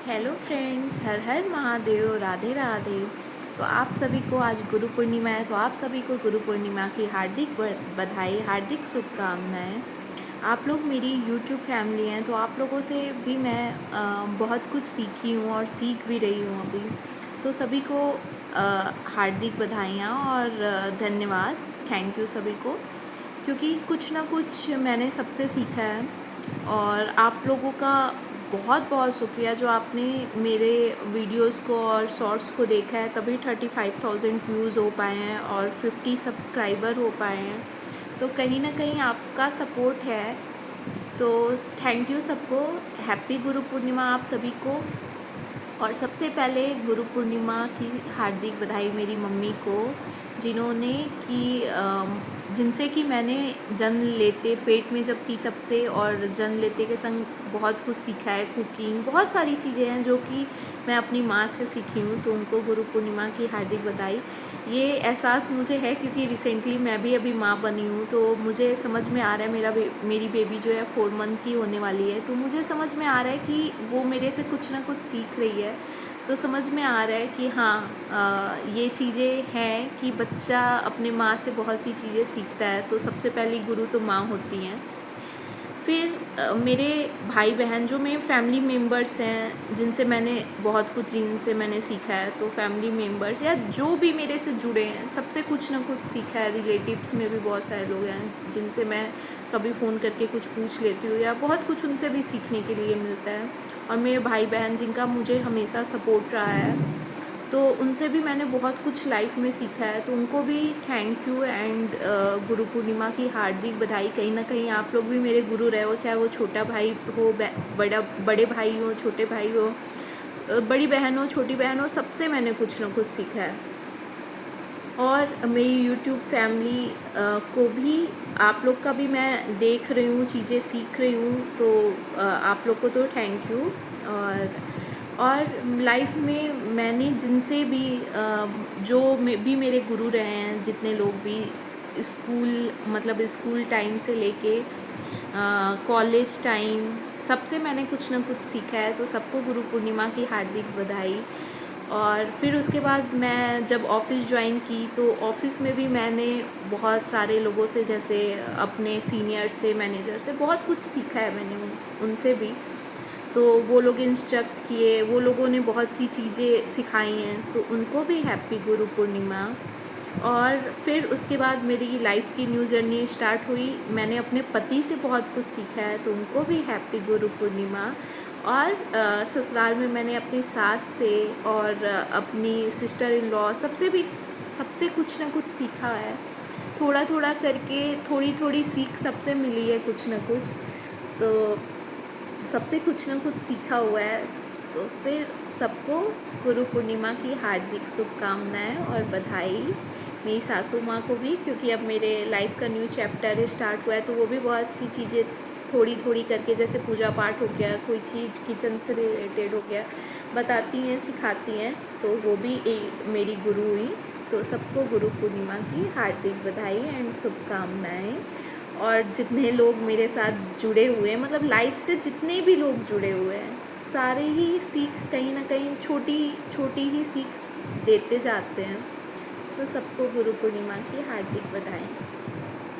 Hello friends, हर हर महादेव, राधे राधे। तो आप सभी को आज गुरु पूर्णिमा है, तो आप सभी को गुरु पूर्णिमा की हार्दिक बधाई, हार्दिक शुभकामनाएं। आप लोग मेरी यूट्यूब फैमिली हैं, तो आप लोगों से भी मैं बहुत कुछ सीखी हूँ और सीख भी रही हूँ अभी। तो सभी को हार्दिक बधाइयाँ और धन्यवाद, थैंक यू सभी को, क्योंकि कुछ ना कुछ मैंने सबसे सीखा है। और आप लोगों का बहुत बहुत शुक्रिया जो आपने मेरे वीडियोस को और शॉर्ट्स को देखा है, तभी 35,000 व्यूज़ हो पाए हैं और 50 सब्सक्राइबर हो पाए हैं। तो कहीं ना कहीं आपका सपोर्ट है। तो थैंक यू सबको, हैप्पी गुरु पूर्णिमा आप सभी को। और सबसे पहले गुरु पूर्णिमा की हार्दिक बधाई मेरी मम्मी को, जिन्होंने जिनसे कि मैंने जन्म लेते पेट में जब थी तब से, और जन्म लेते के संग बहुत कुछ सीखा है। कुकिंग, बहुत सारी चीज़ें हैं जो कि मैं अपनी माँ से सीखी हूँ। तो उनको गुरु पूर्णिमा की हार्दिक बधाई। ये एहसास मुझे है क्योंकि रिसेंटली मैं भी अभी माँ बनी हूँ, तो मुझे समझ में आ रहा है, मेरी बेबी जो है 4 मंथ की होने वाली है। तो मुझे समझ में आ रहा है कि वो मेरे से कुछ ना कुछ सीख रही है। तो समझ में आ रहा है कि हाँ, ये चीज़ें हैं कि बच्चा अपने माँ से बहुत सी चीज़ें सीखता है। तो सबसे पहली गुरु तो माँ होती हैं। फिर मेरे भाई बहन जो मेरे फैमिली मेम्बर्स हैं, जिनसे मैंने सीखा है। तो फैमिली मेम्बर्स या जो भी मेरे से जुड़े हैं, सबसे कुछ ना कुछ सीखा है। रिलेटिव्स में भी बहुत सारे लोग हैं जिनसे मैं कभी फ़ोन करके कुछ पूछ लेती हूँ, या बहुत कुछ उनसे भी सीखने के लिए मिलता है। और मेरे भाई बहन जिनका मुझे हमेशा सपोर्ट रहा है, तो उनसे भी मैंने बहुत कुछ लाइफ में सीखा है। तो उनको भी thank you and Guru Purnima की हार्दिक बधाई। कहीं ना कहीं आप लोग भी मेरे गुरु रहे हो, चाहे वो छोटा भाई हो, बड़े भाई हो, छोटे भाई हो, बड़ी बहन हो, छोटी बहन हो, सबसे मैंने कुछ ना कुछ सीखा है। और मेरी यूट्यूब फैमिली को भी, आप लोग का भी मैं देख रही हूँ, चीज़ें सीख रही हूँ। तो आप लोग को तो थैंक यू। और लाइफ में मैंने जिनसे भी भी मेरे गुरु रहे हैं, जितने लोग भी, स्कूल टाइम से लेके कॉलेज टाइम, सबसे मैंने कुछ ना कुछ सीखा है। तो सबको गुरु पूर्णिमा की हार्दिक बधाई। और फिर उसके बाद मैं जब ऑफ़िस ज्वाइन की, तो ऑफ़िस में भी मैंने बहुत सारे लोगों से, जैसे अपने सीनियर से, मैनेजर से बहुत कुछ सीखा है मैंने उनसे भी। तो वो लोग इंस्ट्रक्ट किए, वो लोगों ने बहुत सी चीज़ें सिखाई हैं, तो उनको भी हैप्पी गुरु पूर्णिमा। और फिर उसके बाद मेरी लाइफ की न्यू जर्नी स्टार्ट हुई। मैंने अपने पति से बहुत कुछ सीखा है, तो उनको भी हैप्पी गुरु पूर्णिमा। और ससुराल में मैंने अपनी सास से और अपनी सिस्टर इन लॉ सबसे कुछ ना कुछ सीखा है। थोड़ा थोड़ा करके, थोड़ी थोड़ी सीख सबसे मिली है, कुछ ना कुछ। तो सबसे कुछ ना कुछ सीखा हुआ है। तो फिर सबको गुरु पूर्णिमा की हार्दिक शुभकामनाएं और बधाई। मेरी सासू माँ को भी, क्योंकि अब मेरे लाइफ का न्यू चैप्टर स्टार्ट हुआ है। तो वो भी बहुत सी चीज़ें थोड़ी थोड़ी करके, जैसे पूजा पाठ हो गया, कोई चीज़ किचन से रिलेटेड हो गया, बताती हैं, सिखाती हैं। तो वो भी मेरी गुरु हुई। तो सबको गुरु पूर्णिमा की हार्दिक बधाई एंड शुभकामनाएं। और जितने लोग मेरे साथ जुड़े हुए हैं, मतलब लाइफ से जितने भी लोग जुड़े हुए हैं, सारे ही सीख कहीं ना कहीं छोटी छोटी ही सीख देते जाते हैं। तो सबको गुरु पूर्णिमा की हार्दिक बधाई।